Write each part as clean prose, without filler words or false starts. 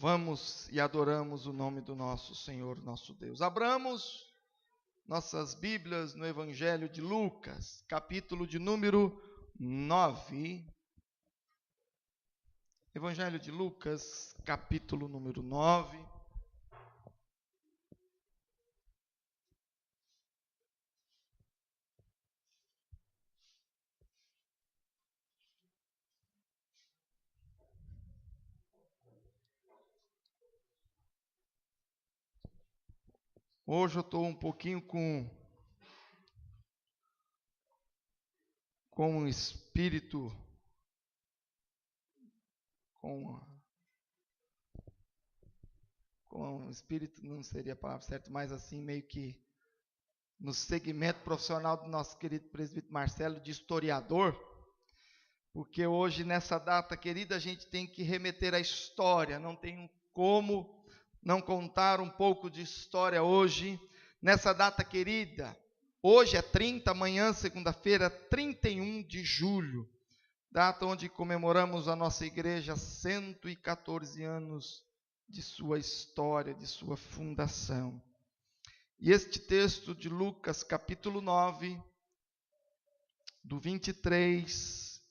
Louvamos e adoramos o nome do nosso Senhor, nosso Deus. Abramos nossas Bíblias no Evangelho de Lucas, capítulo de número 9. Evangelho de Lucas, capítulo número 9. Hoje eu estou um pouquinho com um espírito, com um espírito, não seria a palavra certa, mas assim, meio que no segmento profissional do nosso querido presbítero Marcelo, de historiador, porque hoje, nessa data querida, a gente tem que remeter à história, não tem como não contar um pouco de história hoje, nessa data querida. Hoje é 30, amanhã, segunda-feira, 31 de julho, data onde comemoramos a nossa igreja 114 anos de sua história, de sua fundação. E este texto de Lucas, capítulo 9, do 23,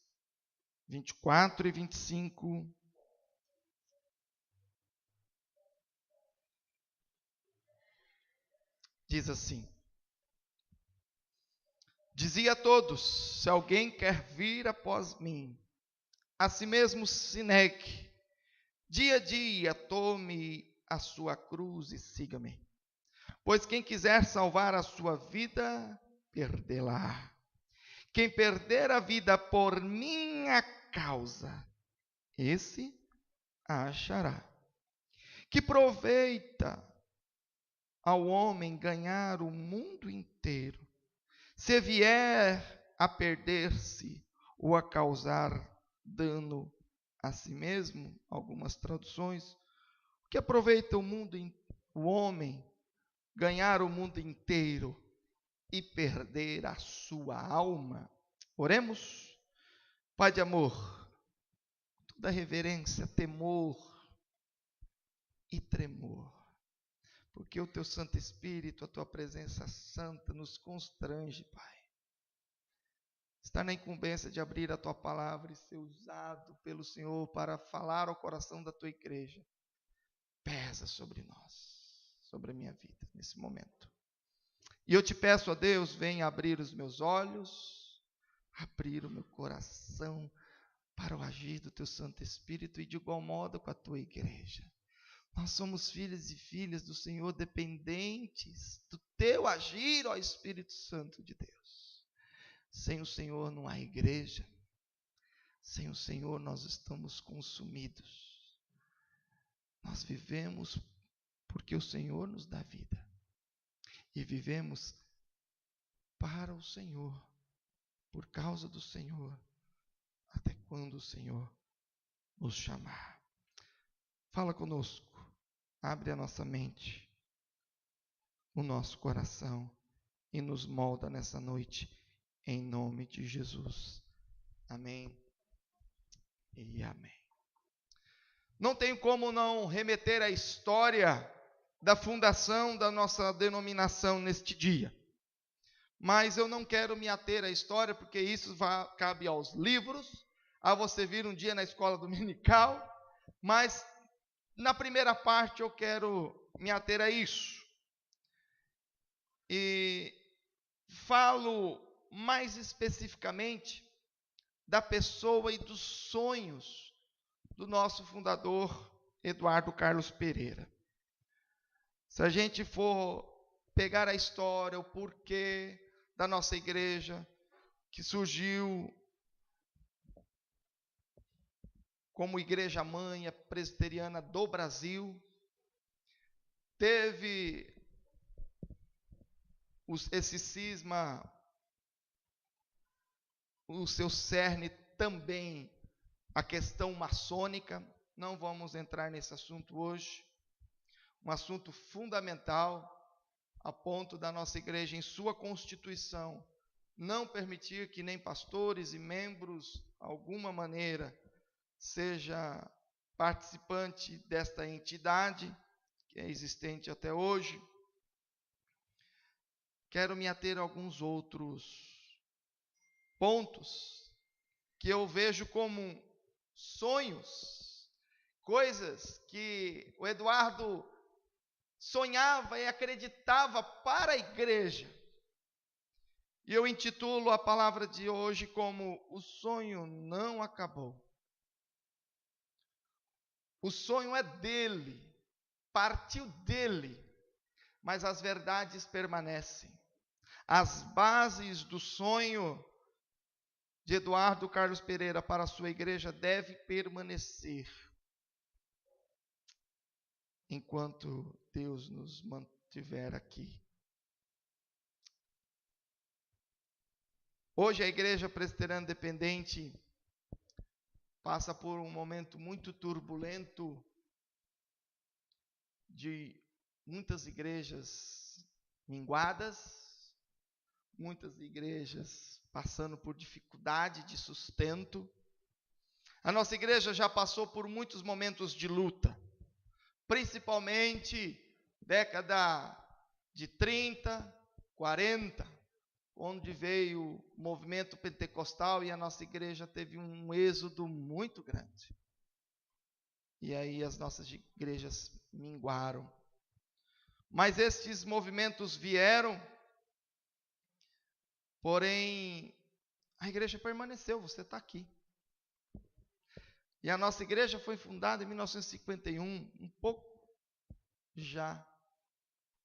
24 e 25, diz assim: Dizia a todos: se alguém quer vir após mim, a si mesmo se negue, dia a dia tome a sua cruz e siga-me. Pois quem quiser salvar a sua vida, perdê-la. Quem perder a vida por minha causa, esse a achará. Que proveita ao homem ganhar o mundo inteiro, se vier a perder-se ou a causar dano a si mesmo? Algumas traduções. O que aproveita o homem ganhar o mundo inteiro e perder a sua alma? Oremos. Pai de amor, toda reverência, temor e tremor, porque o teu Santo Espírito, a tua presença santa nos constrange, Pai. Está na incumbência de abrir a tua palavra e ser usado pelo Senhor para falar ao coração da tua igreja. Pesa sobre nós, sobre a minha vida nesse momento. E eu te peço, ó Deus, venha abrir os meus olhos, abrir o meu coração para o agir do teu Santo Espírito e de igual modo com a tua igreja. Nós somos filhos e filhas do Senhor, dependentes do teu agir, ó Espírito Santo de Deus. Sem o Senhor não há igreja. Sem o Senhor nós estamos consumidos. Nós vivemos porque o Senhor nos dá vida. E vivemos para o Senhor, por causa do Senhor, até quando o Senhor nos chamar. Fala conosco, abre a nossa mente, o nosso coração e nos molda nessa noite, em nome de Jesus. Amém e amém. Não tenho como não remeter à história da fundação da nossa denominação neste dia. Mas eu não quero me ater à história, porque isso cabe aos livros, a você vir um dia na escola dominical, mas na primeira parte eu quero me ater a isso. E falo mais especificamente da pessoa e dos sonhos do nosso fundador, Eduardo Carlos Pereira. Se a gente for pegar a história, o porquê da nossa igreja, que surgiu como igreja mãe presbiteriana do Brasil, teve esse cisma, o seu cerne também, a questão maçônica. Não vamos entrar nesse assunto hoje. Um assunto fundamental, a ponto da nossa igreja, em sua constituição, não permitir que nem pastores e membros, de alguma maneira, seja participante desta entidade, que é existente até hoje, quero me ater a alguns outros pontos que eu vejo como sonhos, coisas que o Eduardo sonhava e acreditava para a igreja. E eu intitulo a palavra de hoje como O Sonho Não Acabou. O sonho é dele, partiu dele, mas as verdades permanecem. As bases do sonho de Eduardo Carlos Pereira para a sua igreja devem permanecer enquanto Deus nos mantiver aqui. Hoje a Igreja Presbiteriana Independente passa por um momento muito turbulento de muitas igrejas minguadas, muitas igrejas passando por dificuldade de sustento. A nossa igreja já passou por muitos momentos de luta, principalmente década de 30, 40, onde veio o movimento pentecostal e a nossa igreja teve um êxodo muito grande. E aí as nossas igrejas minguaram. Mas estes movimentos vieram, porém a igreja permaneceu, você está aqui. E a nossa igreja foi fundada em 1951, um pouco já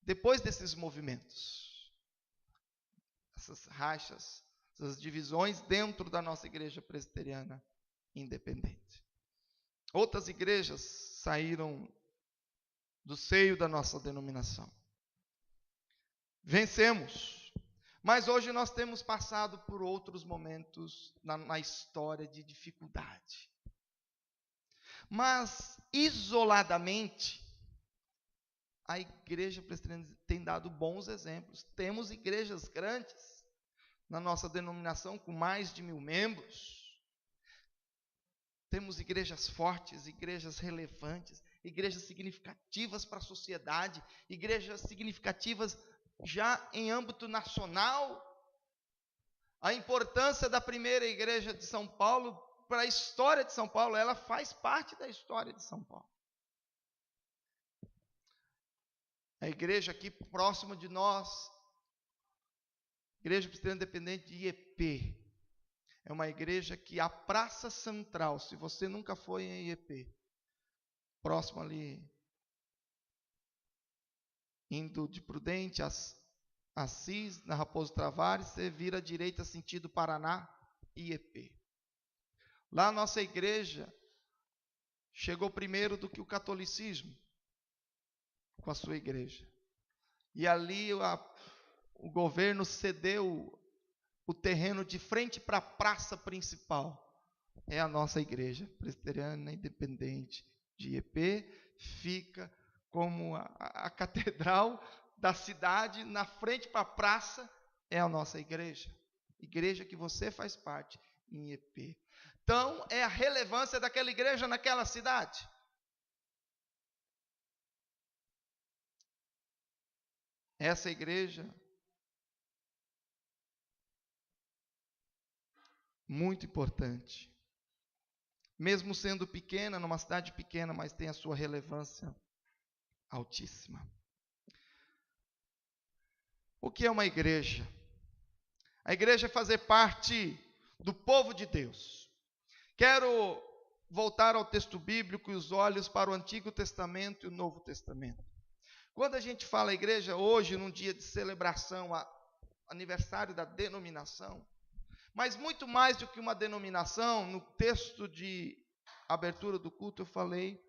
depois desses movimentos. Essas rachas, essas divisões dentro da nossa igreja presbiteriana independente. Outras igrejas saíram do seio da nossa denominação. Vencemos, mas hoje nós temos passado por outros momentos na história de dificuldade. Mas, isoladamente, a igreja presbiteriana tem dado bons exemplos. Temos igrejas grandes na nossa denominação com mais de 1000 membros. Temos igrejas fortes, igrejas relevantes, igrejas significativas para a sociedade, igrejas significativas já em âmbito nacional. A importância da primeira igreja de São Paulo para a história de São Paulo, ela faz parte da história de São Paulo. A igreja aqui próxima de nós, Igreja Presbiteriana Independente de IEP, é uma igreja que a Praça Central, se você nunca foi em IEP, próximo ali, indo de Prudente, Assis, na Raposo Tavares, você vira à direita sentido Paraná, IEP. Lá a nossa igreja chegou primeiro do que o catolicismo, com a sua igreja. E ali o governo cedeu o terreno de frente para a praça principal. É a nossa igreja presbiteriana independente de IEP, fica como a catedral da cidade, na frente para a praça, é a nossa igreja. Igreja que você faz parte em IEP. Então, é a relevância daquela igreja naquela cidade. Essa igreja, muito importante. Mesmo sendo pequena, numa cidade pequena, mas tem a sua relevância altíssima. O que é uma igreja? A igreja é fazer parte do povo de Deus. Quero voltar ao texto bíblico e os olhos para o Antigo Testamento e o Novo Testamento. Quando a gente fala igreja, hoje, num dia de celebração, aniversário da denominação, mas muito mais do que uma denominação, no texto de abertura do culto eu falei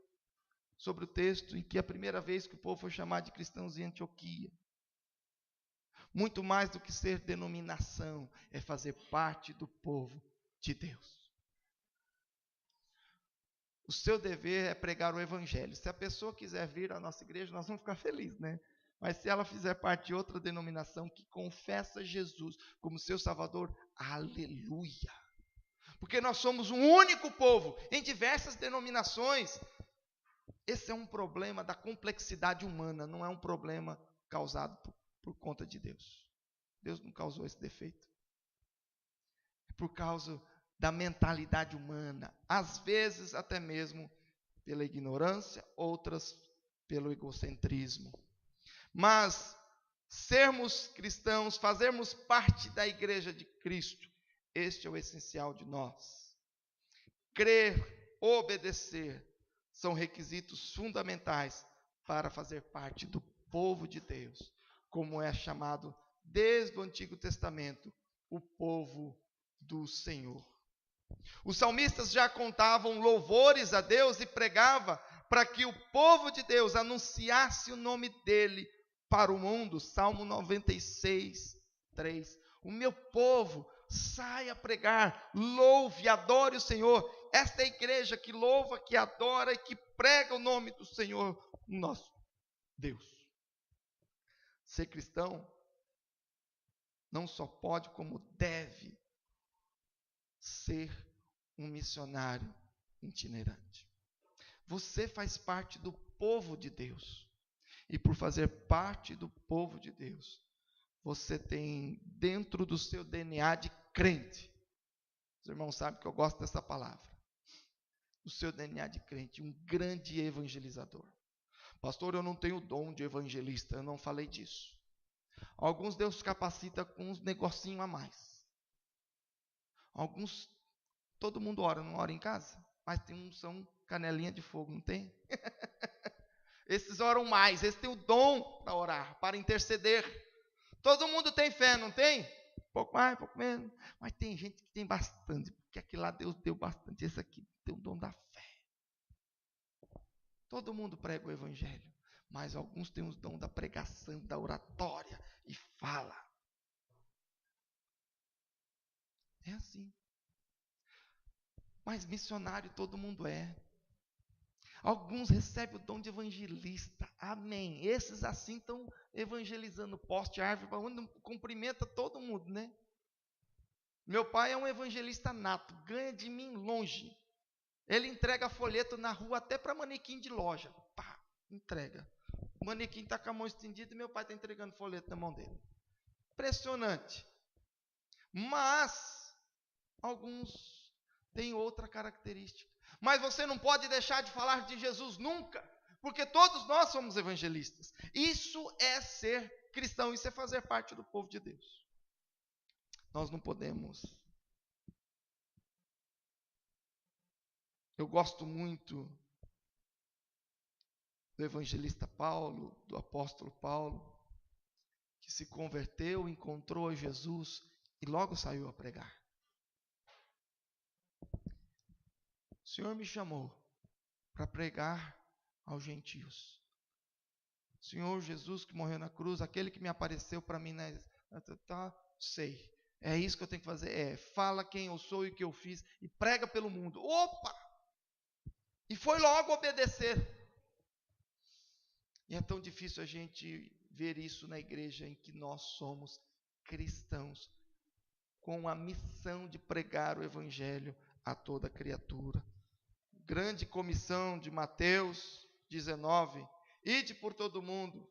sobre o texto em que a primeira vez que o povo foi chamado de cristãos em Antioquia. Muito mais do que ser denominação, é fazer parte do povo de Deus. O seu dever é pregar o evangelho. Se a pessoa quiser vir à nossa igreja, nós vamos ficar felizes, né? Mas se ela fizer parte de outra denominação que confessa Jesus como seu Salvador, aleluia! porque nós somos um único povo, em diversas denominações. Esse é um problema da complexidade humana, não é um problema causado por conta de Deus. Deus não causou esse defeito. É por causa da mentalidade humana, às vezes até mesmo pela ignorância, outras pelo egocentrismo. Mas sermos cristãos, fazermos parte da igreja de Cristo, este é o essencial de nós. Crer, obedecer, são requisitos fundamentais para fazer parte do povo de Deus, como é chamado desde o Antigo Testamento, o povo do Senhor. Os salmistas já contavam louvores a Deus e pregava para que o povo de Deus anunciasse o nome dele para o mundo. Salmo 96, 3. O meu povo, saia a pregar, louve, adore o Senhor. Esta é a igreja que louva, que adora e que prega o nome do Senhor, nosso Deus. Ser cristão não só pode, como deve ser um missionário itinerante. Você faz parte do povo de Deus. E por fazer parte do povo de Deus, você tem dentro do seu DNA de crente. Os irmãos sabem que eu gosto dessa palavra. O seu DNA de crente, um grande evangelizador. Pastor, eu não tenho dom de evangelista, eu não falei disso. Alguns Deus capacita com uns negocinhos a mais. Alguns, todo mundo ora, não ora em casa? Mas tem uns são canelinha de fogo, não tem? Esses oram mais, esses têm o dom para orar, para interceder. Todo mundo tem fé, não tem? Pouco mais, pouco menos. Mas tem gente que tem bastante, porque aquele lá Deus deu bastante, esse aqui tem o dom da fé. Todo mundo prega o evangelho, mas alguns têm o dom da pregação, da oratória, e fala. É assim. Mas missionário todo mundo é. Alguns recebem o dom de evangelista. Amém. Esses assim estão evangelizando poste, árvore, para onde cumprimenta todo mundo, né? Meu pai é um evangelista nato, ganha de mim longe. Ele entrega folheto na rua até para manequim de loja. Pá, entrega. O manequim está com a mão estendida e meu pai está entregando folheto na mão dele. Impressionante. Mas alguns têm outra característica. Mas você não pode deixar de falar de Jesus nunca, porque todos nós somos evangelistas. Isso é ser cristão, isso é fazer parte do povo de Deus. Nós não podemos. Eu gosto muito do evangelista Paulo, do apóstolo Paulo, que se converteu, encontrou a Jesus e logo saiu a pregar. O Senhor me chamou para pregar aos gentios. O Senhor Jesus que morreu na cruz, aquele que me apareceu para mim, sei. É isso que eu tenho que fazer. Fala quem eu sou e o que eu fiz e prega pelo mundo. Opa! E foi logo obedecer. E é tão difícil a gente ver isso na igreja em que nós somos cristãos, com a missão de pregar o evangelho a toda criatura. Grande comissão de Mateus 19, ide por todo mundo,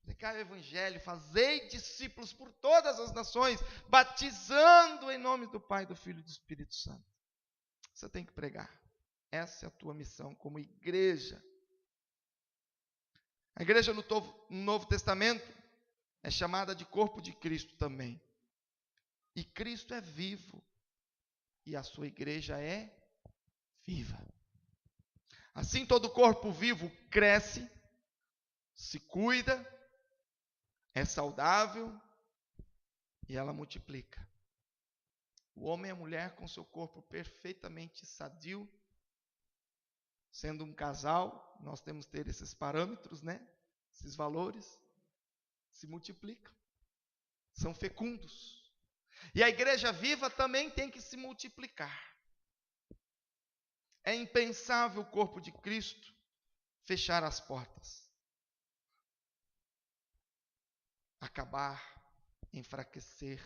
pregai o evangelho, fazei discípulos por todas as nações, batizando em nome do Pai, do Filho e do Espírito Santo. Você tem que pregar. Essa é a tua missão como igreja. A igreja no Novo Testamento é chamada de corpo de Cristo também. E Cristo é vivo. E a sua igreja é viva. Assim todo corpo vivo cresce, se cuida, é saudável e ela multiplica. O homem e a mulher com seu corpo perfeitamente sadio, sendo um casal, nós temos que ter esses parâmetros, né? Esses valores, se multiplicam, são fecundos. E a igreja viva também tem que se multiplicar. É impensável o corpo de Cristo fechar as portas, acabar, enfraquecer.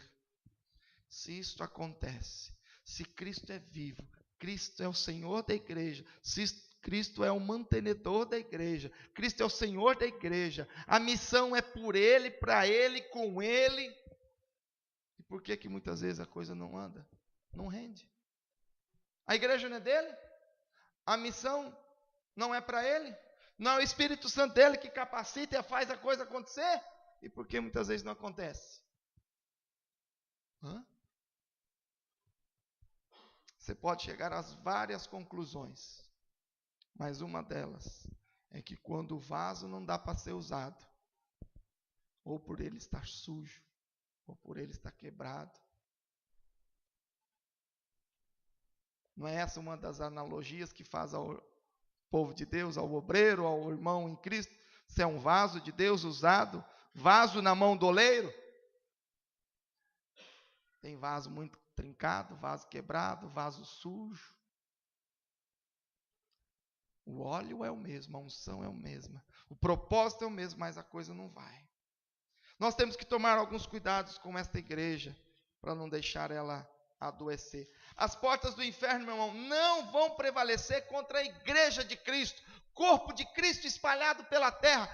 Se isto acontece, Se Cristo é vivo, Cristo é o Senhor da igreja, se Cristo é o mantenedor da igreja, Cristo é o Senhor da igreja, a missão é por Ele, para Ele, com Ele. E por que muitas vezes a coisa não anda? Não rende. A igreja não é dele? A missão não é para Ele? Não é o Espírito Santo dele que capacita e faz a coisa acontecer? E por que muitas vezes não acontece? Você pode chegar às várias conclusões, mas uma delas é que quando o vaso não dá para ser usado, ou por ele estar sujo, ou por ele estar quebrado. Não é essa uma das analogias que faz ao povo de Deus, ao obreiro, ao irmão em Cristo? Se é um vaso de Deus usado, vaso na mão do oleiro. Tem vaso muito trincado, vaso quebrado, vaso sujo. O óleo é o mesmo, a unção é a mesma, o propósito é o mesmo, mas a coisa não vai. Nós temos que tomar alguns cuidados com esta igreja, para não deixar ela adoecer. As portas do inferno, meu irmão, não vão prevalecer contra a igreja de Cristo, corpo de Cristo espalhado pela terra.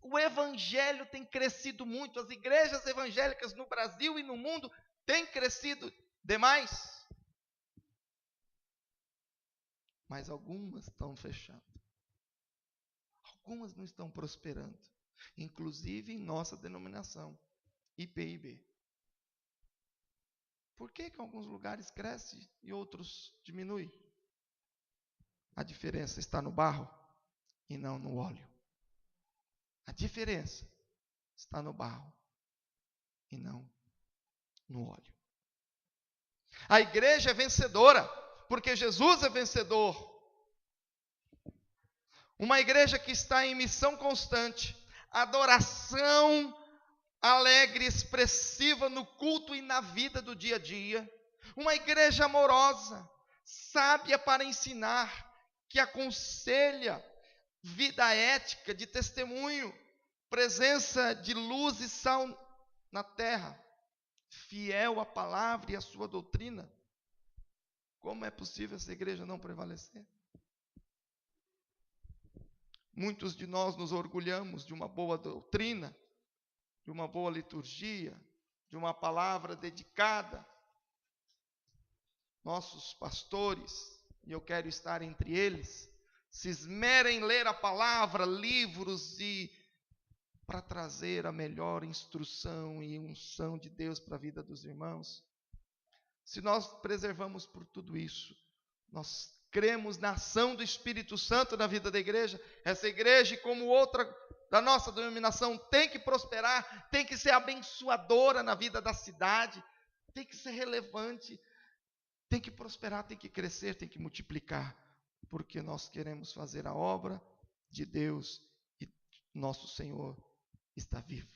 O evangelho tem crescido muito, as igrejas evangélicas no Brasil e no mundo têm crescido demais. Mas algumas estão fechando. Algumas não estão prosperando. Inclusive em nossa denominação, IPIB. Por que em alguns lugares cresce e outros diminui? A diferença está no barro e não no óleo. A diferença está no barro e não no óleo. A igreja é vencedora, porque Jesus é vencedor. Uma igreja que está em missão constante, adoração alegre, expressiva no culto e na vida do dia a dia. Uma igreja amorosa, sábia para ensinar, que aconselha, vida ética de testemunho, presença de luz e sal na terra, fiel à palavra e à sua doutrina. Como é possível essa igreja não prevalecer? Muitos de nós nos orgulhamos de uma boa doutrina, de uma boa liturgia, de uma palavra dedicada. Nossos pastores, e eu quero estar entre eles, se esmeram em ler a palavra, livros, e para trazer a melhor instrução e unção de Deus para a vida dos irmãos. Se nós preservamos por tudo isso, nós cremos na ação do Espírito Santo na vida da igreja, essa igreja, como outra da nossa denominação, tem que prosperar, tem que ser abençoadora na vida da cidade, tem que ser relevante, tem que prosperar, tem que crescer, tem que multiplicar, porque nós queremos fazer a obra de Deus e nosso Senhor está vivo.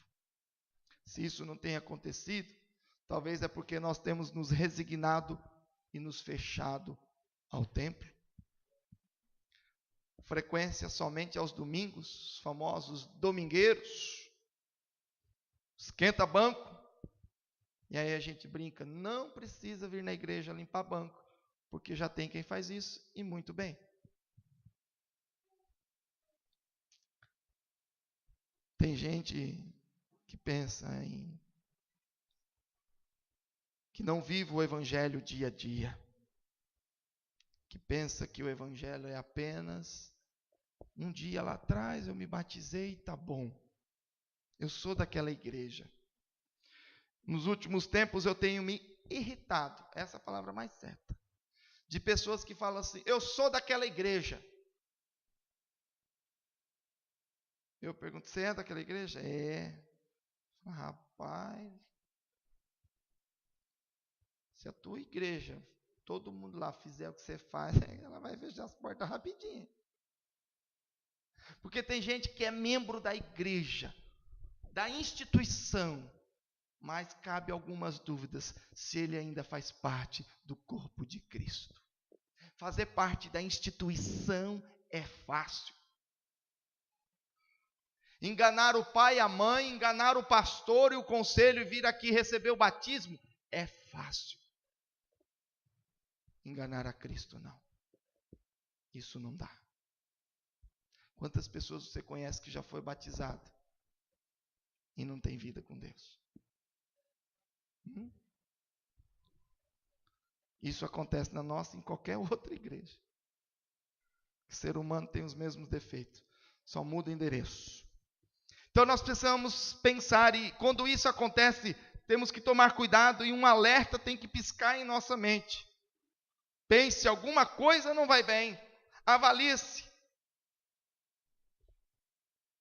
Se isso não tem acontecido, talvez é porque nós temos nos resignado e nos fechado ao templo. Frequência somente aos domingos, os famosos domingueiros, esquenta banco, e aí a gente brinca, não precisa vir na igreja limpar banco, porque já tem quem faz isso, e muito bem. Tem gente que pensa que não vive o evangelho dia a dia, que pensa que o evangelho é apenas um dia lá atrás eu me batizei, tá bom. Eu sou daquela igreja. Nos últimos tempos eu tenho me irritado, essa é a palavra mais certa, de pessoas que falam assim, eu sou daquela igreja. Eu pergunto, você é daquela igreja? É. Rapaz, se a tua igreja, todo mundo lá fizer o que você faz, ela vai fechar as portas rapidinho. Porque tem gente que é membro da igreja, da instituição, mas cabe algumas dúvidas se ele ainda faz parte do corpo de Cristo. Fazer parte da instituição é fácil. Enganar o pai e a mãe, enganar o pastor e o conselho e vir aqui receber o batismo é fácil. enganar a Cristo, não. Isso não dá. Quantas pessoas você conhece que já foi batizado e não tem vida com Deus? Isso acontece na nossa e em qualquer outra igreja. O ser humano tem os mesmos defeitos, só muda o endereço. Então nós precisamos pensar, e quando isso acontece, temos que tomar cuidado, e um alerta tem que piscar em nossa mente. Pense, alguma coisa não vai bem. Avalie-se.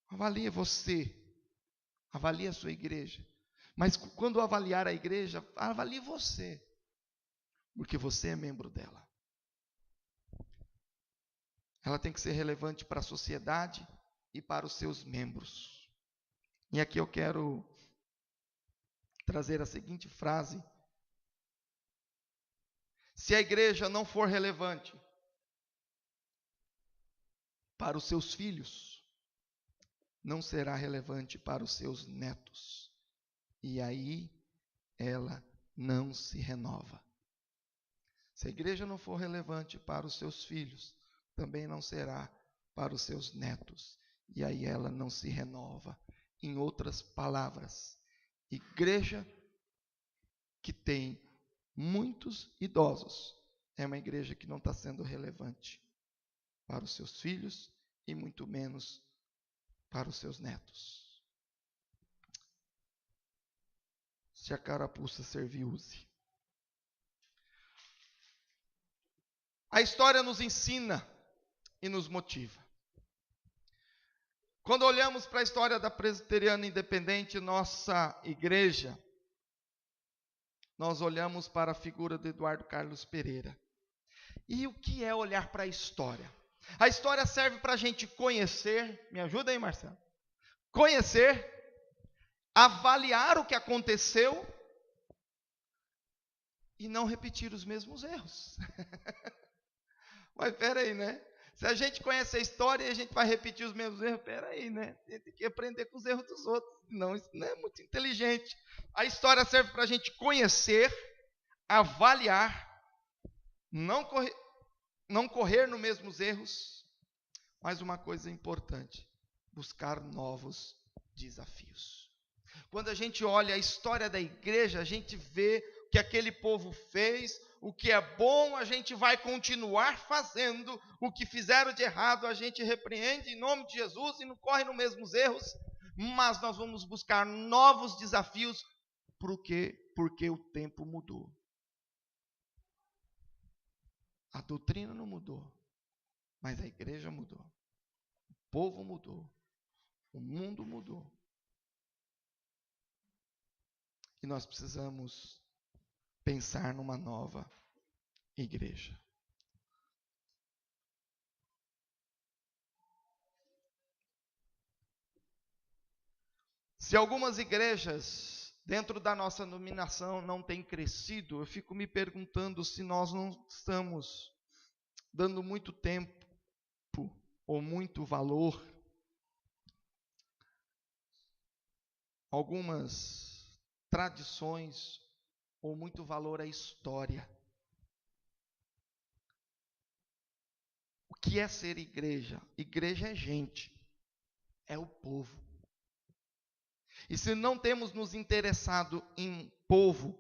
Avalie você. Avalie a sua igreja. Mas quando avaliar a igreja, avalie você. Porque você é membro dela. Ela tem que ser relevante para a sociedade e para os seus membros. E aqui eu quero trazer a seguinte frase: se a igreja não for relevante para os seus filhos, não será relevante para os seus netos. E aí ela não se renova. Se a igreja não for relevante para os seus filhos, também não será para os seus netos. E aí ela não se renova. Em outras palavras, igreja que tem muitos idosos é uma igreja que não está sendo relevante para os seus filhos e muito menos para os seus netos. Se a carapuça servir, use. A história nos ensina e nos motiva. Quando olhamos para a história da Presbiteriana Independente, nossa igreja, nós olhamos para a figura de Eduardo Carlos Pereira. E o que é olhar para a história? A história serve para a gente conhecer, me ajuda aí, Marcelo? Conhecer, avaliar o que aconteceu e não repetir os mesmos erros. Mas peraí, né? Se a gente conhece a história e a gente vai repetir os mesmos erros, peraí, né? Tem que aprender com os erros dos outros. Não, isso não é muito inteligente. A história serve para a gente conhecer, avaliar, não correr nos mesmos erros, mas uma coisa importante, buscar novos desafios. Quando a gente olha a história da igreja, a gente vê o que aquele povo fez, o que é bom a gente vai continuar fazendo, o que fizeram de errado a gente repreende em nome de Jesus e não corre nos mesmos erros, mas nós vamos buscar novos desafios, porque o tempo mudou. A doutrina não mudou, mas a igreja mudou, o povo mudou, o mundo mudou. E nós precisamos pensar numa nova igreja. Se algumas igrejas dentro da nossa denominação não têm crescido, eu fico me perguntando se nós não estamos dando muito tempo ou muito valor a algumas tradições ou muito valor à história. O que é ser igreja? Igreja é gente, é o povo. E se não temos nos interessado em povo,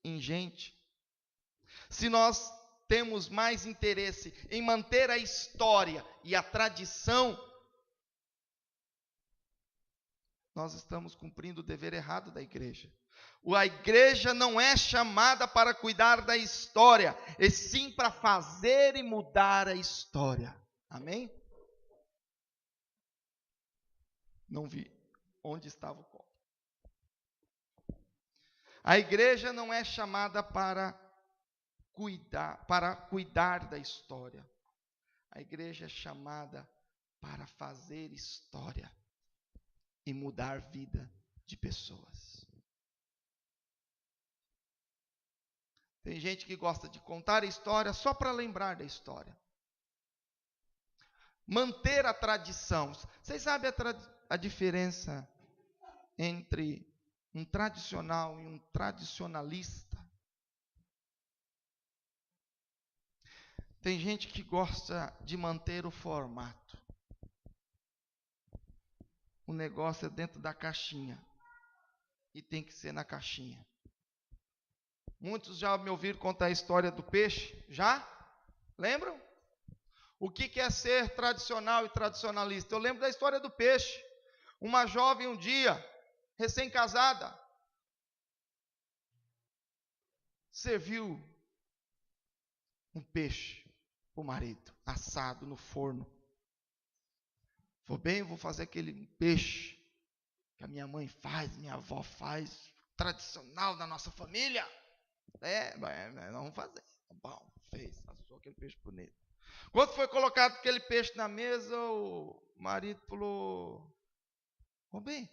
em gente, se nós temos mais interesse em manter a história e a tradição, nós estamos cumprindo o dever errado da igreja. A igreja não é chamada para cuidar da história, e sim para fazer e mudar a história. Amém? Não vi. Onde estava o copo? A igreja não é chamada para cuidar da história. A igreja é chamada para fazer história e mudar a vida de pessoas. Tem gente que gosta de contar a história só para lembrar da história. Manter a tradição. Vocês sabem a diferença entre um tradicional e um tradicionalista? Tem gente que gosta de manter o formato. O negócio é dentro da caixinha. E tem que ser na caixinha. Muitos já me ouviram contar a história do peixe? Já? Lembram? O que é ser tradicional e tradicionalista? Eu lembro da história do peixe. Uma jovem um dia, recém-casada, serviu um peixe para o marido, assado no forno. Eu vou fazer aquele peixe que a minha mãe faz, minha avó faz, tradicional da nossa família. Nós vamos fazer. Bom, fez, assou aquele peixe bonito. Quando foi colocado aquele peixe na mesa, o marido falou: bem,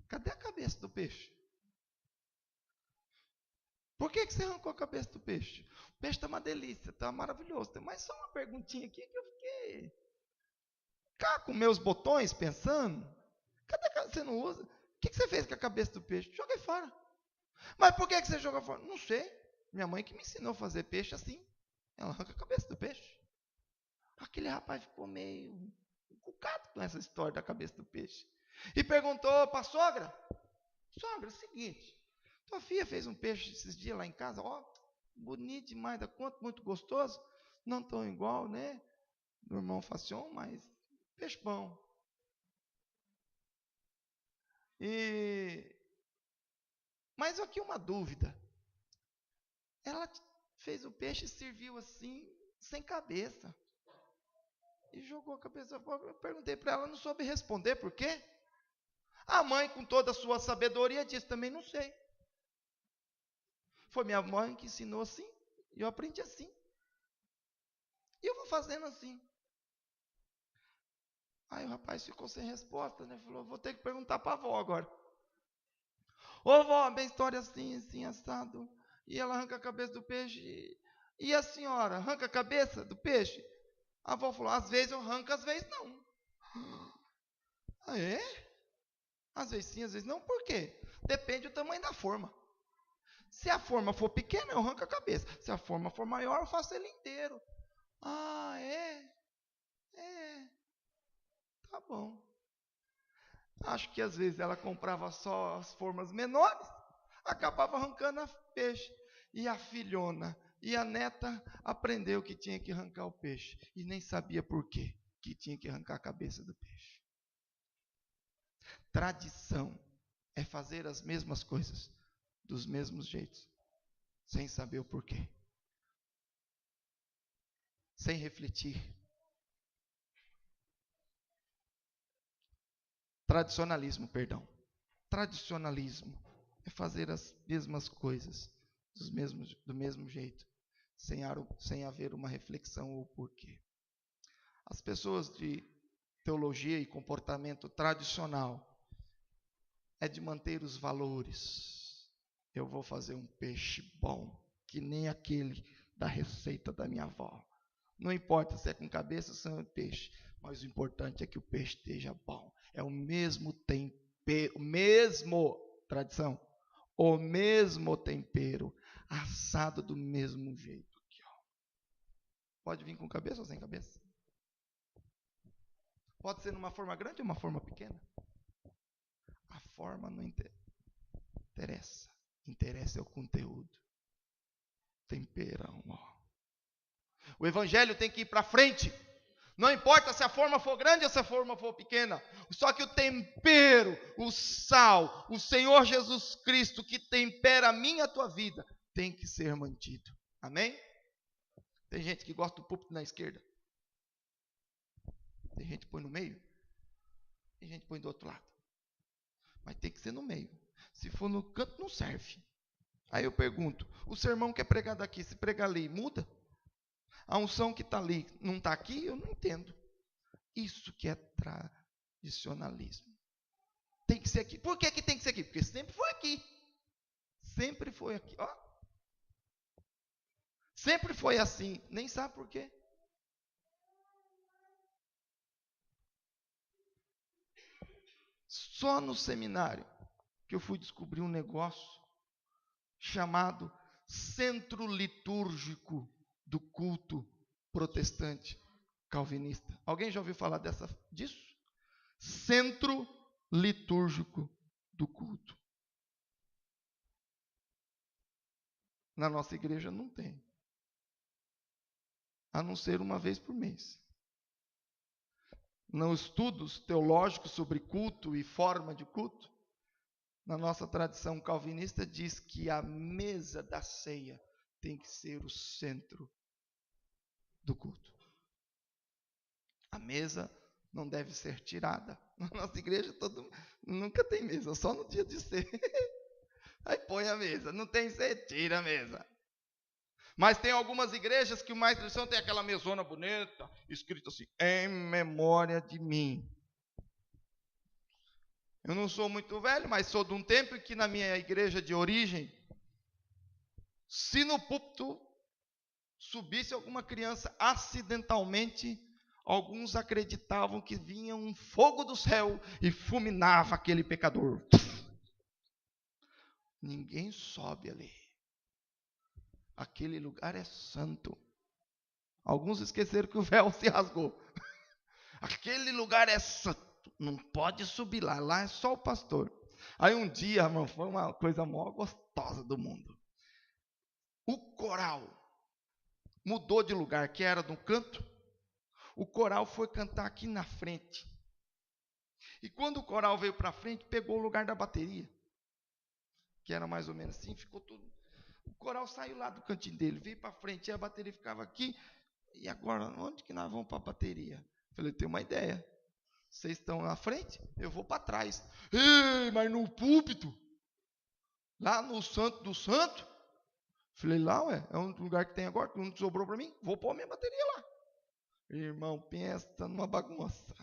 cadê a cabeça do peixe? Por que você arrancou a cabeça do peixe? O peixe está uma delícia, está maravilhoso. Mas só uma perguntinha aqui que eu fiquei cá com meus botões pensando. Cadê você não usa? O que você fez com a cabeça do peixe? Joguei fora. Mas por que você jogou fora? Não sei. Minha mãe que me ensinou a fazer peixe assim. Ela arranca a cabeça do peixe. Aquele rapaz ficou meio encucado com essa história da cabeça do peixe. E perguntou para a sogra: sogra, é o seguinte, tua filha fez um peixe esses dias lá em casa, bonito demais da conta, muito gostoso, não tão igual, né, do irmão Facion, mas peixe bom. Mas aqui uma dúvida, ela fez o peixe e serviu assim, sem cabeça, e jogou a cabeça fora. Eu perguntei para ela, não soube responder, por quê? A mãe, com toda a sua sabedoria, disse, também não sei. Foi minha mãe que ensinou assim, e eu aprendi assim. E eu vou fazendo assim. Aí o rapaz ficou sem resposta, né? Falou, vou ter que perguntar para a avó agora. Ô vó, minha história assim, assim, assado. E ela arranca a cabeça do peixe. E a senhora arranca a cabeça do peixe? A avó falou, às vezes eu arranco, às vezes não. Ah, é? Às vezes sim, às vezes não. Por quê? Depende do tamanho da forma. Se a forma for pequena, eu arranco a cabeça. Se a forma for maior, eu faço ele inteiro. Ah, é? É. Tá bom. Acho que às vezes ela comprava só as formas menores, acabava arrancando a peixe. E a filhona e a neta aprendeu que tinha que arrancar o peixe. E nem sabia por quê que tinha que arrancar a cabeça do peixe. Tradição é fazer as mesmas coisas, dos mesmos jeitos, sem saber o porquê. Sem refletir. Tradicionalismo, perdão. Tradicionalismo é fazer as mesmas coisas do mesmo jeito, sem haver uma reflexão ou porquê. As pessoas de teologia e comportamento tradicional é de manter os valores. Eu vou fazer um peixe bom, que nem aquele da receita da minha avó. Não importa se é com cabeça ou se é peixe, mas o importante é que o peixe esteja bom. É o mesmo tempero, tradição, o mesmo tempero, assado do mesmo jeito. Aqui, ó. Pode vir com cabeça ou sem cabeça? Pode ser numa forma grande ou uma forma pequena? A forma não interessa. Interessa é o conteúdo. Temperão, ó. O evangelho tem que ir para frente. Não importa se a forma for grande ou se a forma for pequena. Só que o tempero, o sal, o Senhor Jesus Cristo que tempera a minha e a tua vida, tem que ser mantido. Amém? Tem gente que gosta do púlpito na esquerda. Tem gente que põe no meio. Tem gente que põe do outro lado. Mas tem que ser no meio. Se for no canto, não serve. Aí eu pergunto, o sermão que é pregado aqui, se pregar ali, muda? A unção que está ali não está aqui? Eu não entendo. Isso que é tradicionalismo. Tem que ser aqui. Por que tem que ser aqui? Porque sempre foi aqui. Sempre foi aqui. Ó. Sempre foi assim. Nem sabe por quê. Só no seminário que eu fui descobrir um negócio chamado Centro Litúrgico do Culto protestante calvinista. Alguém já ouviu falar disso? Centro litúrgico do culto. Na nossa igreja não tem. A não ser uma vez por mês. Nos estudos teológicos sobre culto e forma de culto, na nossa tradição calvinista diz que a mesa da ceia tem que ser o centro do culto. A mesa não deve ser tirada. Na nossa igreja nunca tem mesa, só no dia de ceia. Aí põe a mesa, não tem ceia, tira a mesa. Mas tem algumas igrejas que o mais tradição tem aquela mesona bonita, escrito assim, em memória de mim. Eu não sou muito velho, mas sou de um tempo em que na minha igreja de origem, se no púlpito subisse alguma criança acidentalmente, alguns acreditavam que vinha um fogo do céu e fulminava aquele pecador. Ninguém sobe ali. Aquele lugar é santo. Alguns esqueceram que o véu se rasgou. Aquele lugar é santo. Não pode subir lá. Lá é só o pastor. Aí um dia, irmão, foi uma coisa mó gostosa do mundo. O coral mudou de lugar, que era no canto. O coral foi cantar aqui na frente. E quando o coral veio para frente, pegou o lugar da bateria. Que era mais ou menos assim, ficou tudo. O coral saiu lá do cantinho dele, veio para frente, e a bateria ficava aqui. E agora, onde que nós vamos para a bateria? Falei, tenho uma ideia. Vocês estão na frente, eu vou para trás. Ei, mas no púlpito? Lá no Santo do Santo? Falei, lá, é um lugar que tem agora, que não sobrou para mim, vou pôr a minha bateria lá. Irmão, pensa numa bagunça.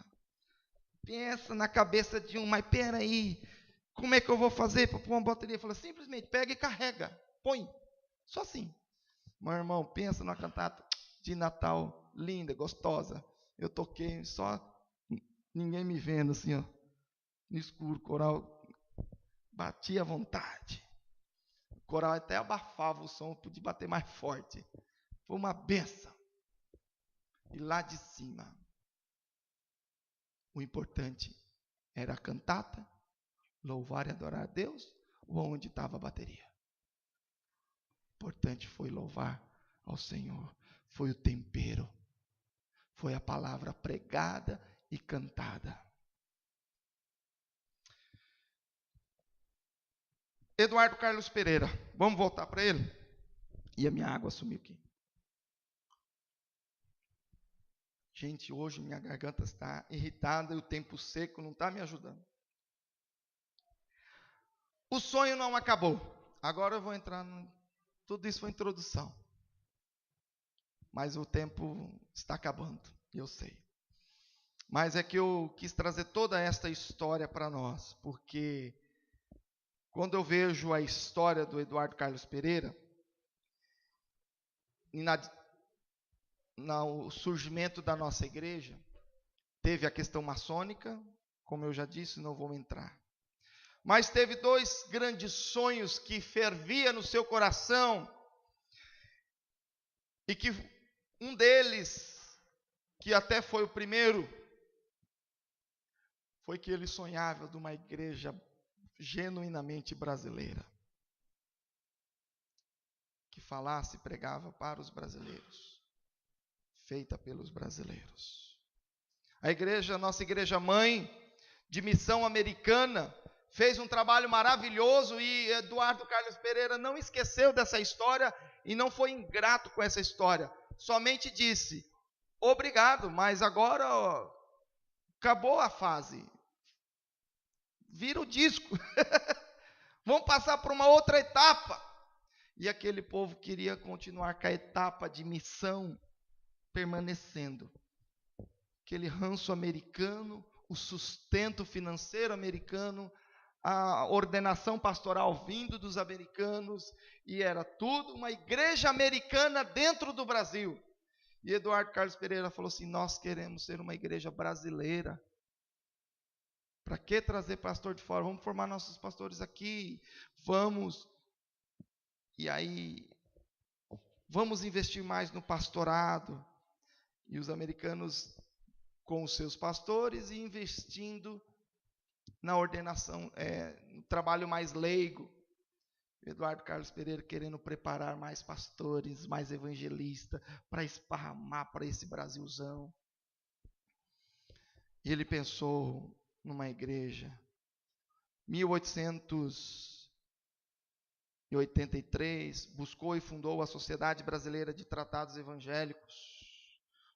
Pensa na cabeça de um, mas peraí, como é que eu vou fazer para pôr uma bateria? Fala, simplesmente pega e carrega, põe, só assim. Meu irmão, pensa numa cantata de Natal, linda, gostosa. Eu toquei só, ninguém me vendo assim, ó, no escuro, coral, batia à vontade. O coral até abafava o som, podia bater mais forte. Foi uma benção. E lá de cima, o importante era a cantata, louvar e adorar a Deus, ou onde estava a bateria. O importante foi louvar ao Senhor, foi o tempero, foi a palavra pregada e cantada. Eduardo Carlos Pereira, vamos voltar para ele? E a minha água sumiu aqui. Gente, hoje minha garganta está irritada e o tempo seco não está me ajudando. O sonho não acabou. Agora eu vou entrar tudo isso foi introdução. Mas o tempo está acabando, eu sei. Mas é que eu quis trazer toda esta história para nós, porque quando eu vejo a história do Eduardo Carlos Pereira, e no surgimento da nossa igreja, teve a questão maçônica, como eu já disse, não vou entrar. Mas teve dois grandes sonhos que fervia no seu coração, e que um deles, que até foi o primeiro, foi que ele sonhava de uma igreja genuinamente brasileira, que falasse e pregava para os brasileiros, feita pelos brasileiros. A igreja, nossa igreja mãe, de missão americana, fez um trabalho maravilhoso e Eduardo Carlos Pereira não esqueceu dessa história e não foi ingrato com essa história. Somente disse, obrigado, mas agora acabou a fase. Vira o disco. Vamos passar para uma outra etapa. E aquele povo queria continuar com a etapa de missão permanecendo. Aquele ranço americano, o sustento financeiro americano, a ordenação pastoral vindo dos americanos, e era tudo uma igreja americana dentro do Brasil. E Eduardo Carlos Pereira falou assim, nós queremos ser uma igreja brasileira. Para que trazer pastor de fora? Vamos formar nossos pastores aqui, vamos. E aí, vamos investir mais no pastorado. E os americanos com os seus pastores e investindo na ordenação, no trabalho mais leigo. Eduardo Carlos Pereira querendo preparar mais pastores, mais evangelistas, para esparramar para esse Brasilzão. E ele pensou numa igreja. 1883, buscou e fundou a Sociedade Brasileira de Tratados Evangélicos,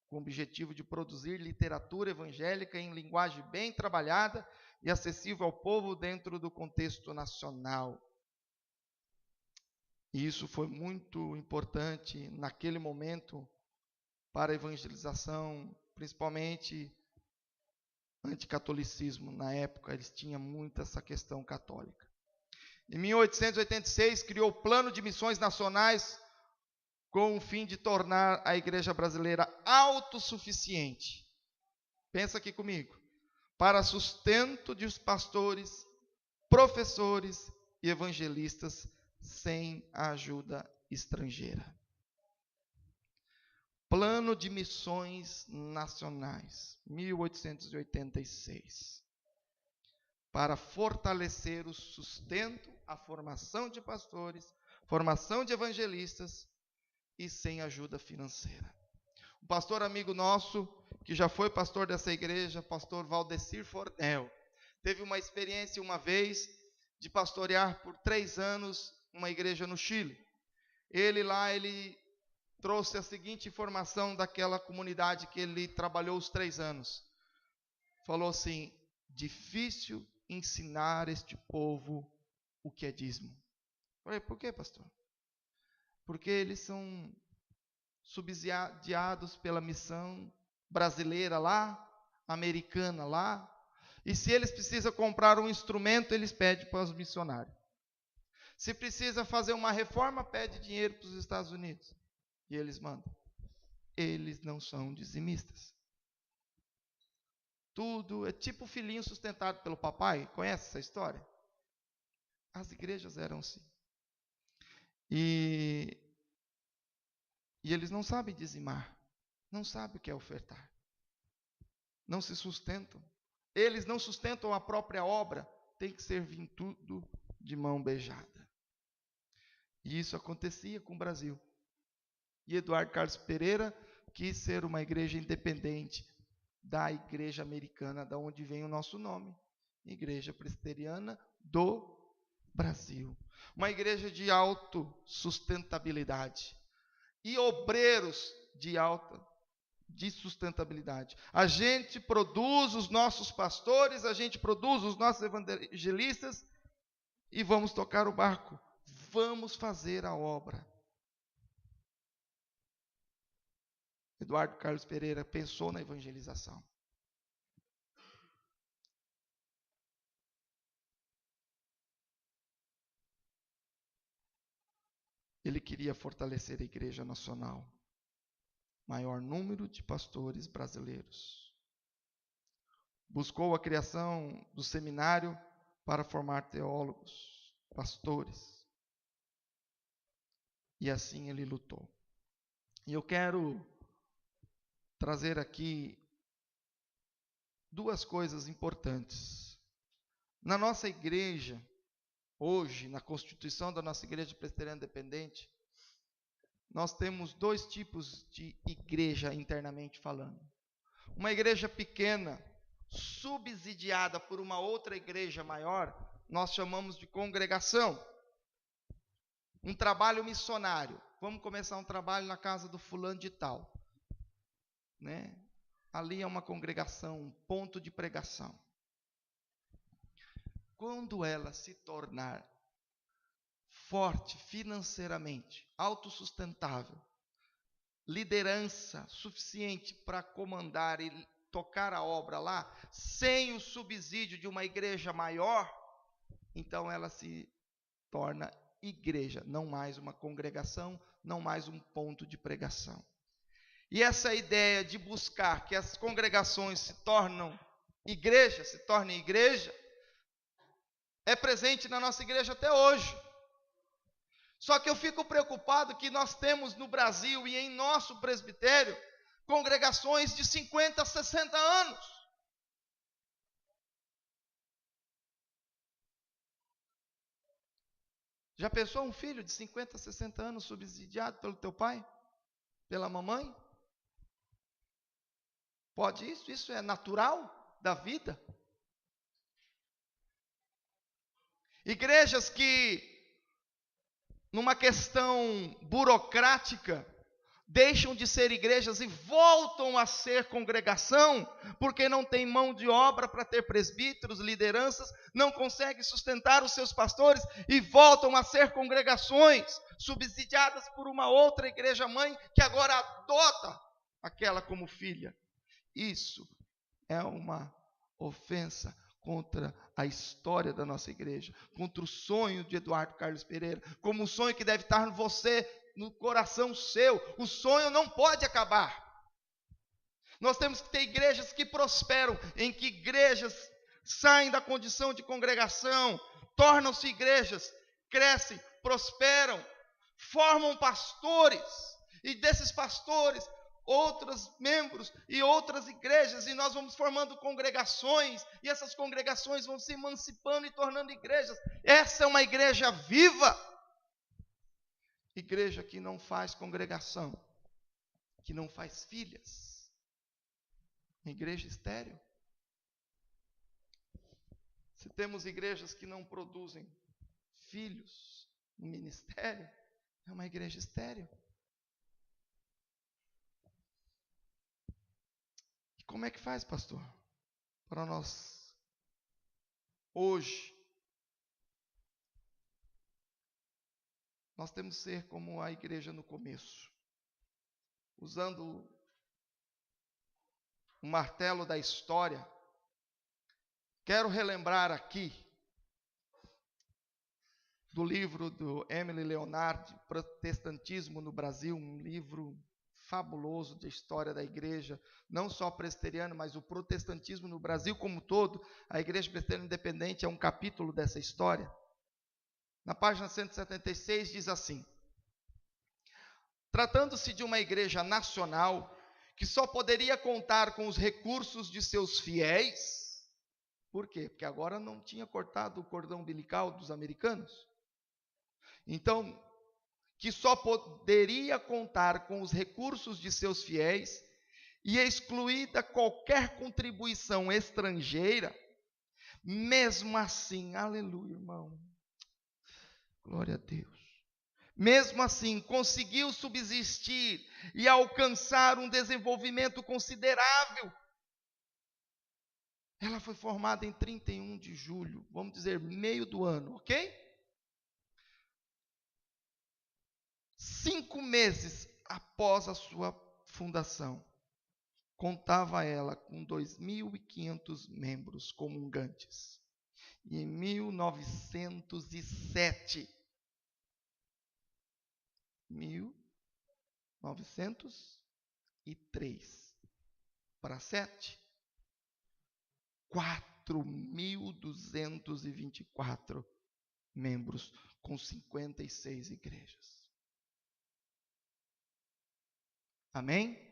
com o objetivo de produzir literatura evangélica em linguagem bem trabalhada e acessível ao povo dentro do contexto nacional. E isso foi muito importante naquele momento para a evangelização, principalmente anticatolicismo. Na época, eles tinham muito essa questão católica. Em 1886, criou o Plano de Missões Nacionais com o fim de tornar a igreja brasileira autossuficiente. Pensa aqui comigo. Para sustento dos pastores, professores e evangelistas sem a ajuda estrangeira. Plano de Missões Nacionais, 1886. Para fortalecer o sustento, a formação de pastores, formação de evangelistas e sem ajuda financeira. Um pastor amigo nosso, que já foi pastor dessa igreja, pastor Valdecir Fornel, teve uma experiência uma vez de pastorear por 3 anos uma igreja no Chile. Ele trouxe a seguinte informação daquela comunidade que ele trabalhou os 3 anos. Falou assim: difícil ensinar este povo o que é dízimo. Eu falei, por quê, pastor? Porque eles são subsidiados pela missão brasileira lá, americana lá, e se eles precisam comprar um instrumento, eles pedem para os missionários. Se precisa fazer uma reforma, pede dinheiro para os Estados Unidos. E eles mandam. Eles não são dizimistas. Tudo é tipo filhinho sustentado pelo papai. Conhece essa história? As igrejas eram assim. E eles não sabem dizimar. Não sabem o que é ofertar. Não se sustentam. Eles não sustentam a própria obra. Tem que servir tudo de mão beijada. E isso acontecia com o Brasil. E Eduardo Carlos Pereira quis ser uma igreja independente da igreja americana, da onde vem o nosso nome, Igreja Presbiteriana do Brasil. Uma igreja de autossustentabilidade e obreiros de sustentabilidade. A gente produz os nossos pastores, a gente produz os nossos evangelistas e vamos tocar o barco. Vamos fazer a obra. Eduardo Carlos Pereira pensou na evangelização. Ele queria fortalecer a igreja nacional, maior número de pastores brasileiros. Buscou a criação do seminário para formar teólogos, pastores. E assim ele lutou. E eu quero trazer aqui 2 coisas importantes. Na nossa igreja, hoje, na constituição da nossa igreja presbiteriana independente, nós temos 2 tipos de igreja internamente falando. Uma igreja pequena, subsidiada por uma outra igreja maior, nós chamamos de congregação. Um trabalho missionário. Vamos começar um trabalho na casa do fulano de tal. Né? Ali é uma congregação, um ponto de pregação. Quando ela se tornar forte financeiramente, autossustentável, liderança suficiente para comandar e tocar a obra lá, sem o subsídio de uma igreja maior, então ela se torna igreja, não mais uma congregação, não mais um ponto de pregação. E essa ideia de buscar que as congregações se tornem igreja, é presente na nossa igreja até hoje. Só que eu fico preocupado que nós temos no Brasil e em nosso presbitério congregações de 50, 60 anos. Já pensou um filho de 50, 60 anos subsidiado pelo teu pai? Pela mamãe? Pode isso? Isso é natural da vida? Igrejas que, numa questão burocrática, deixam de ser igrejas e voltam a ser congregação, porque não tem mão de obra para ter presbíteros, lideranças, não conseguem sustentar os seus pastores e voltam a ser congregações, subsidiadas por uma outra igreja mãe, que agora adota aquela como filha. Isso é uma ofensa contra a história da nossa igreja, contra o sonho de Eduardo Carlos Pereira, como um sonho que deve estar no coração seu. O sonho não pode acabar. Nós temos que ter igrejas que prosperam, em que igrejas saem da condição de congregação, tornam-se igrejas, crescem, prosperam, formam pastores, e desses pastores, outros membros e outras igrejas, e nós vamos formando congregações, e essas congregações vão se emancipando e tornando igrejas. Essa é uma igreja viva. Igreja que não faz congregação, que não faz filhas, igreja estéril. Se temos igrejas que não produzem filhos no ministério, é uma igreja estéril. E como é que faz, pastor? Para nós, hoje, nós temos que ser como a igreja no começo, usando o martelo da história. Quero relembrar aqui do livro do Emily Leonard, Protestantismo no Brasil, um livro fabuloso de história da igreja, não só presbiteriana, mas o protestantismo no Brasil como um todo. A Igreja Presbiteriana Independente é um capítulo dessa história. Na página 176 diz assim: tratando-se de uma igreja nacional que só poderia contar com os recursos de seus fiéis. Por quê? Porque agora não tinha cortado o cordão umbilical dos americanos. Então, que só poderia contar com os recursos de seus fiéis e excluída qualquer contribuição estrangeira, mesmo assim, aleluia, irmão, glória a Deus, mesmo assim, conseguiu subsistir e alcançar um desenvolvimento considerável. Ela foi formada em 31 de julho, vamos dizer, meio do ano, ok? 5 meses após a sua fundação, contava ela com 2.500 membros comungantes. E em 1903, para 7, 4.224 membros, com 56 igrejas. Amém?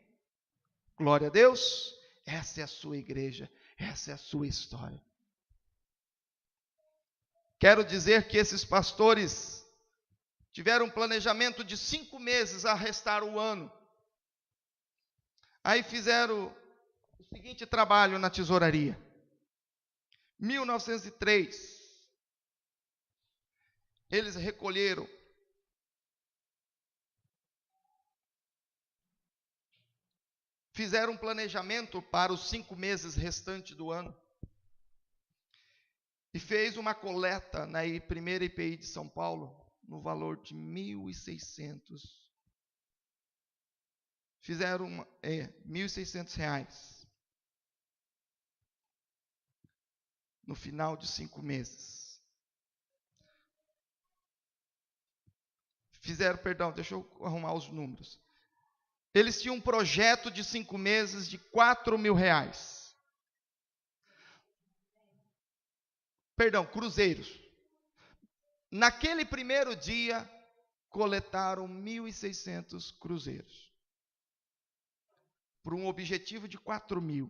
Glória a Deus. Essa é a sua igreja, essa é a sua história. Quero dizer que esses pastores tiveram um planejamento de 5 meses a restar o ano. Aí fizeram o seguinte trabalho na tesouraria. 1903, eles recolheram fizeram um planejamento para os 5 meses restantes do ano e fez uma coleta na primeira IPI de São Paulo no valor de 1.600. Fizeram R$1.600 no final de 5 meses. Deixa eu arrumar os números. Eles tinham um projeto de 5 meses de R$4.000. Cruzeiros. Naquele primeiro dia, coletaram 1.600 cruzeiros. por um objetivo de 4.000.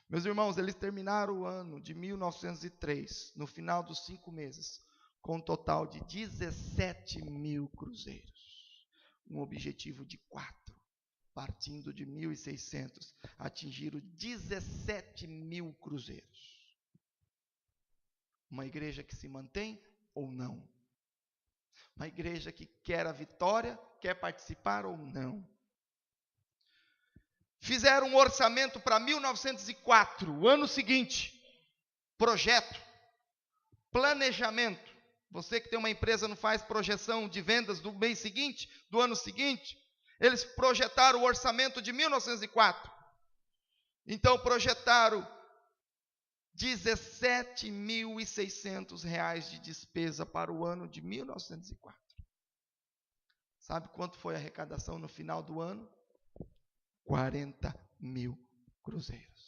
Meus irmãos, eles terminaram o ano de 1903, no final dos 5 meses, com um total de 17.000 cruzeiros. Um objetivo de 4, partindo de 1.600, atingiram 17.000 cruzeiros. Uma igreja que se mantém ou não? Uma igreja que quer a vitória, quer participar ou não? Fizeram um orçamento para 1904, o ano seguinte. Projeto, planejamento. Você que tem uma empresa não faz projeção de vendas do mês seguinte, do ano seguinte? Eles projetaram o orçamento de 1904. Então projetaram R$17.600 de despesa para o ano de 1904. Sabe quanto foi a arrecadação no final do ano? 40.000 cruzeiros.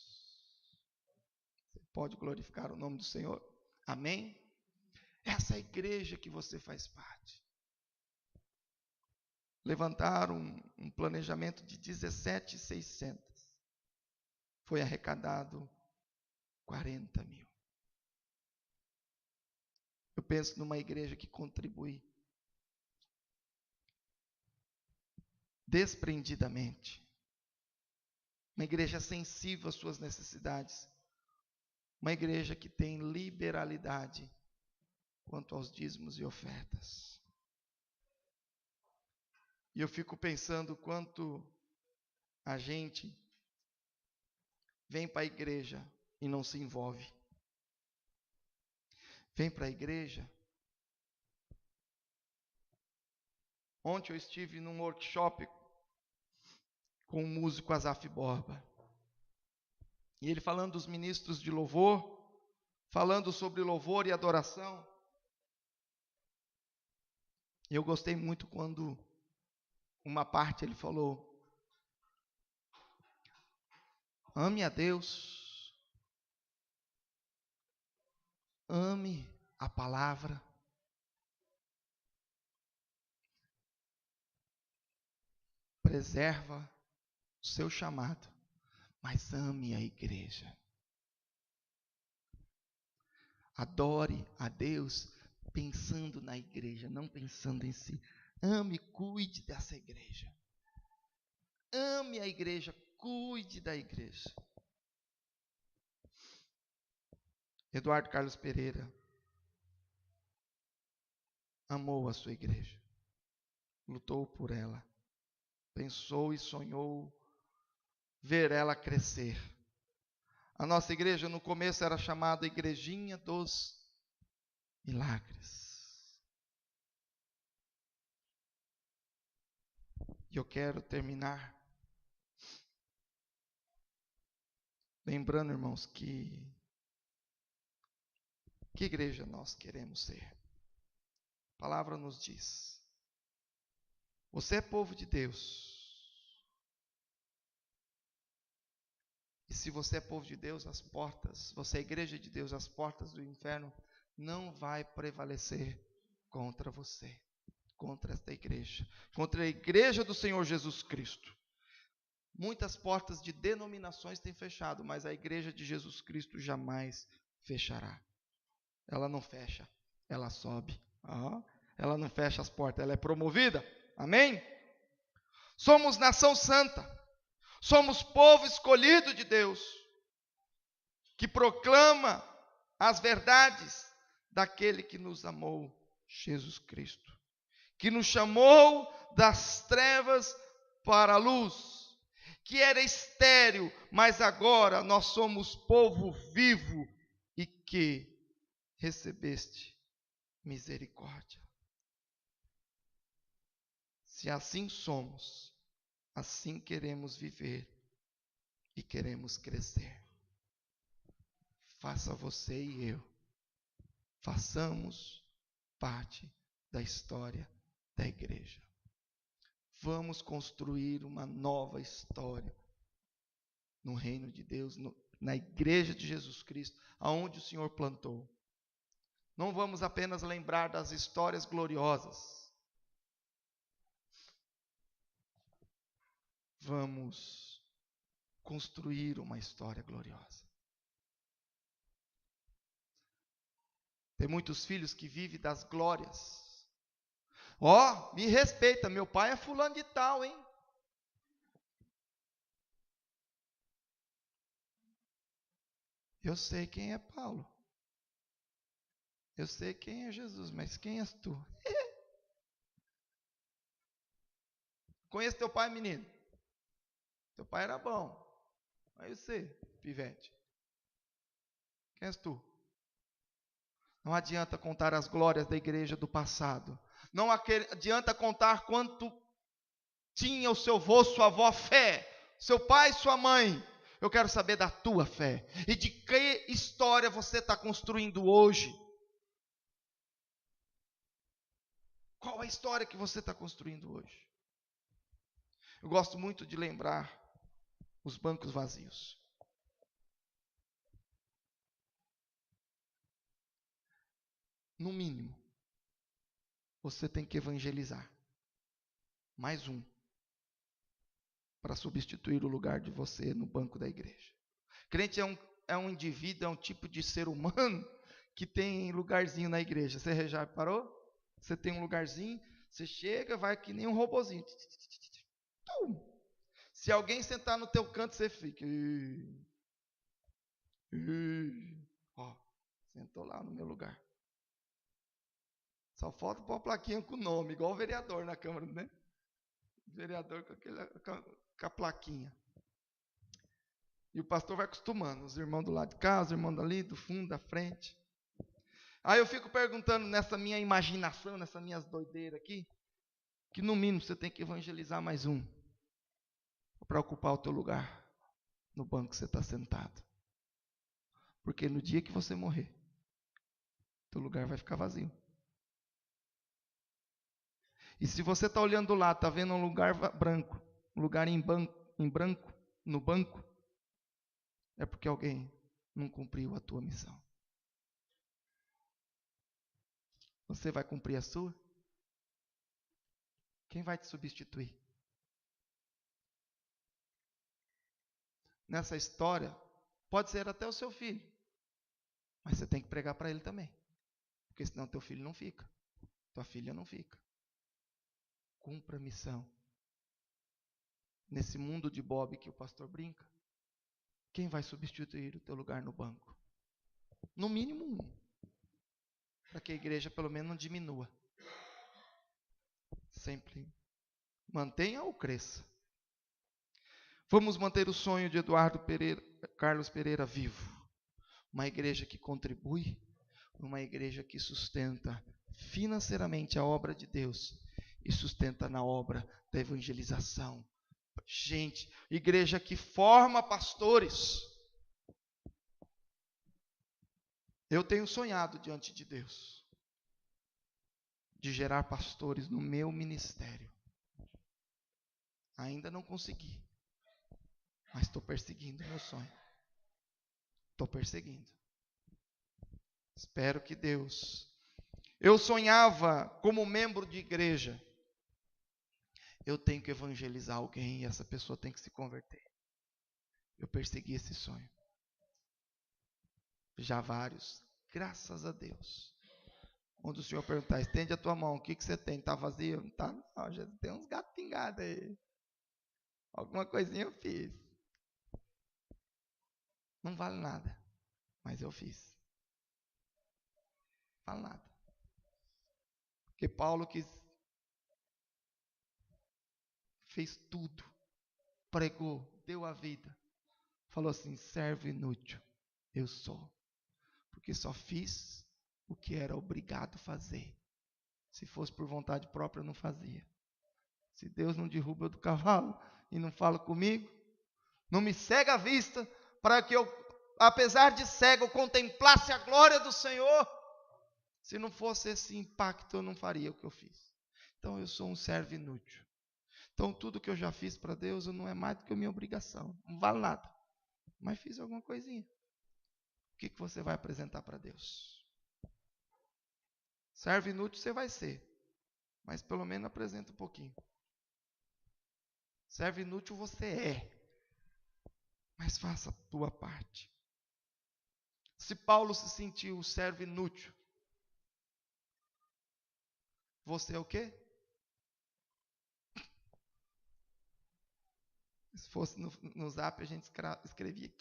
Você pode glorificar o nome do Senhor? Amém? Essa é a igreja que você faz parte. Levantaram um planejamento de 17.600. Foi arrecadado 40.000. Eu penso numa igreja que contribui desprendidamente. Uma igreja sensível às suas necessidades. Uma igreja que tem liberalidade quanto aos dízimos e ofertas. E eu fico pensando quanto a gente vem para a igreja e não se envolve. Vem para a igreja. Ontem eu estive num workshop com o músico Asaf Borba. E ele falando dos ministros de louvor, falando sobre louvor e adoração. E eu gostei muito quando uma parte ele falou: ame a Deus, ame a palavra, preserva o seu chamado, mas ame a igreja. Adore a Deus pensando na igreja, não pensando em si. Ame e cuide dessa igreja. Ame a igreja, cuide da igreja. Eduardo Carlos Pereira amou a sua igreja, lutou por ela, pensou e sonhou ver ela crescer. A nossa igreja no começo era chamada Igrejinha dos Milagres. E eu quero terminar lembrando, irmãos, que igreja nós queremos ser. A palavra nos diz: você é povo de Deus. E se você é povo de Deus, as portas, você é igreja de Deus, as portas do inferno não vai prevalecer contra você, contra esta igreja, contra a igreja do Senhor Jesus Cristo. Muitas portas de denominações têm fechado, mas a igreja de Jesus Cristo jamais fechará. Ela não fecha, ela sobe. Ela não fecha as portas, ela é promovida. Amém? Somos nação santa. Somos povo escolhido de Deus, que proclama as verdades daquele que nos amou, Jesus Cristo, que nos chamou das trevas para a luz, que era estéril, mas agora nós somos povo vivo e que recebeste misericórdia. Se assim somos, assim queremos viver e queremos crescer. Faça você e eu, façamos parte da história da igreja. Vamos construir uma nova história no reino de Deus, na igreja de Jesus Cristo, aonde o Senhor plantou. Não vamos apenas lembrar das histórias gloriosas. vamos construir uma história gloriosa. Tem muitos filhos que vivem das glórias. Ó, me respeita, meu pai é fulano de tal, hein? Eu sei quem é Paulo. Eu sei quem é Jesus, mas quem és tu? Conheço teu pai, menino. Teu pai era bom. Mas você, pivete. Quem és tu? Não adianta contar as glórias da igreja do passado. Não adianta contar quanto tinha o seu avô, sua avó fé, seu pai, sua mãe. Eu quero saber da tua fé. E de que história você está construindo hoje? Qual a história que você está construindo hoje? Eu gosto muito de lembrar os bancos vazios. No mínimo, você tem que evangelizar. Mais um. Para substituir o lugar de você no banco da igreja. Crente é um indivíduo, é um tipo de ser humano que tem lugarzinho na igreja. Você já reparou? Você tem um lugarzinho, você chega, vai que nem um robozinho. Se alguém sentar no teu canto, você fica. Ó, sentou lá no meu lugar. Só falta pôr uma plaquinha com o nome, igual o vereador na Câmara, né? O vereador com a plaquinha. E o pastor vai acostumando, os irmãos do lado de cá, os irmãos dali, do fundo, da frente. Aí eu fico perguntando nessa minha imaginação, nessas minhas doideiras aqui, que no mínimo você tem que evangelizar mais um, para ocupar o teu lugar no banco que você está sentado. Porque no dia que você morrer, teu lugar vai ficar vazio. E se você está olhando lá, está vendo um lugar branco, um lugar em branco, no banco, é porque alguém não cumpriu a tua missão. Você vai cumprir a sua? Quem vai te substituir? Nessa história, pode ser até o seu filho, mas você tem que pregar para ele também, porque senão teu filho não fica, tua filha não fica. Cumpra a missão. Nesse mundo de Bob que o pastor brinca, quem vai substituir o teu lugar no banco? No mínimo um, para que a igreja pelo menos não diminua. Sempre mantenha ou cresça. Vamos manter o sonho de Carlos Pereira vivo. Uma igreja que contribui, uma igreja que sustenta financeiramente a obra de Deus e sustenta na obra da evangelização. Gente, igreja que forma pastores. Eu tenho sonhado diante de Deus de gerar pastores no meu ministério. Ainda não consegui, mas estou perseguindo o meu sonho. Estou perseguindo. Espero que Deus. Eu sonhava como membro de igreja. Eu tenho que evangelizar alguém e essa pessoa tem que se converter. Eu persegui esse sonho. Já vários, graças a Deus. Quando o Senhor perguntar, estende a tua mão, o que você tem? Está vazio? Não está, não, já tem uns gatos pingados aí. Alguma coisinha eu fiz. Não vale nada, mas eu fiz. Não vale nada. Porque Paulo fez tudo, pregou, deu a vida. Falou assim, servo inútil, eu sou. Porque só fiz o que era obrigado a fazer. Se fosse por vontade própria, eu não fazia. Se Deus não derruba eu do cavalo e não fala comigo, não me cega a vista, para que eu, apesar de cego, eu contemplasse a glória do Senhor. Se não fosse esse impacto, eu não faria o que eu fiz. Então eu sou um servo inútil. Então tudo que eu já fiz para Deus não é mais do que a minha obrigação. Não vale nada. Mas fiz alguma coisinha. O que você vai apresentar para Deus? Servo inútil você vai ser. Mas pelo menos apresenta um pouquinho. Servo inútil você é. Mas faça a tua parte. Se Paulo se sentiu servo inútil, você é o quê? Se fosse no Zap, a gente escrevia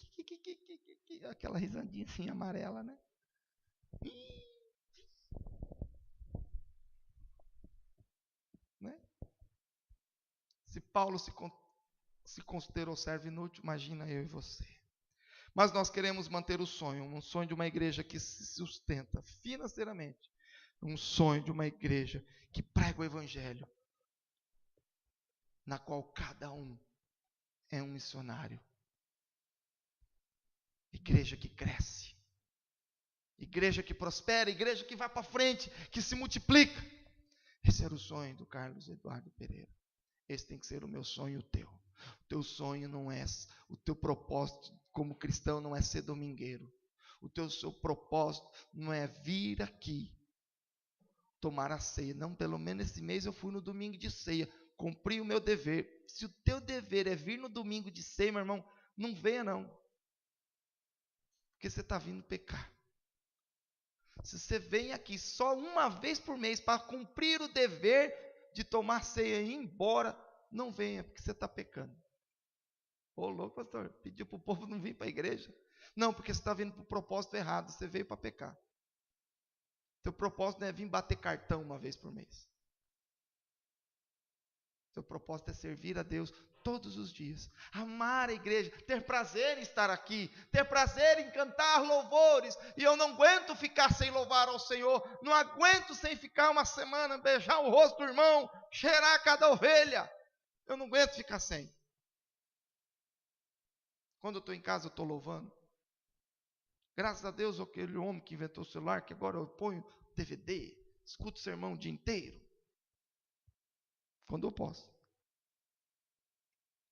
aquela risadinha assim amarela, né? Né? Se Paulo se considerou servo inútil, imagina eu e você. Mas nós queremos manter o sonho, um sonho de uma igreja que se sustenta financeiramente, um sonho de uma igreja que prega o evangelho, na qual cada um é um missionário. Igreja que cresce, igreja que prospera, igreja que vai para frente, que se multiplica. Esse era o sonho do Carlos Eduardo Pereira. Esse tem que ser o meu sonho e o teu. O teu sonho não é, o teu propósito como cristão não é ser domingueiro. O seu propósito não é vir aqui tomar a ceia. Não, pelo menos esse mês eu fui no domingo de ceia, cumpri o meu dever. Se o teu dever é vir no domingo de ceia, meu irmão, não venha não. Porque você está vindo pecar. Se você vem aqui só uma vez por mês para cumprir o dever de tomar ceia e ir embora, não venha, porque você está pecando. Ô louco, pastor, pediu para o povo não vir para a igreja. Não, porque você está vindo para o propósito errado, você veio para pecar. Seu propósito não é vir bater cartão uma vez por mês. Seu propósito é servir a Deus todos os dias. Amar a igreja, ter prazer em estar aqui, ter prazer em cantar louvores. E eu não aguento ficar sem louvar ao Senhor. Não aguento sem ficar uma semana, beijar o rosto do irmão, cheirar cada ovelha. Eu não aguento ficar sem. Quando eu estou em casa, eu estou louvando. Graças a Deus, aquele homem que inventou o celular, que agora eu ponho DVD, escuto o sermão o dia inteiro. Quando eu posso.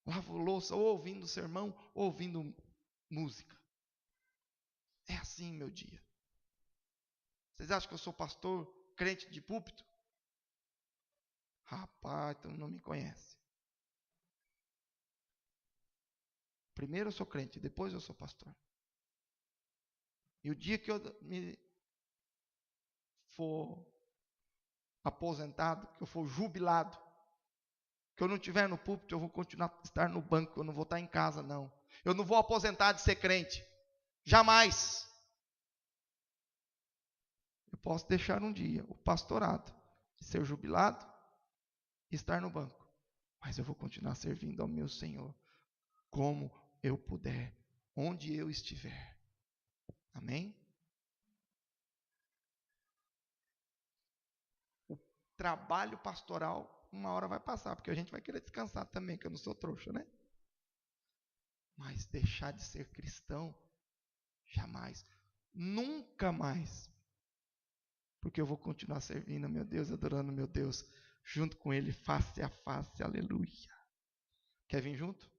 Lavo louça, ou ouvindo sermão, ou ouvindo música. É assim meu dia. Vocês acham que eu sou pastor, crente de púlpito? Rapaz, então não me conhece. Primeiro eu sou crente, depois eu sou pastor. E o dia que eu me for aposentado, que eu for jubilado, que eu não estiver no púlpito, eu vou continuar a estar no banco, eu não vou estar em casa, não. Eu não vou aposentar de ser crente. Jamais. Eu posso deixar um dia o pastorado, de ser jubilado e estar no banco. Mas eu vou continuar servindo ao meu Senhor, como eu puder, onde eu estiver. Amém? O trabalho pastoral, uma hora vai passar, porque a gente vai querer descansar também, que eu não sou trouxa, né? Mas deixar de ser cristão, jamais. Nunca mais. Porque eu vou continuar servindo meu Deus, adorando meu Deus, junto com Ele, face a face, aleluia. Quer vir junto?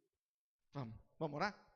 Vamos orar?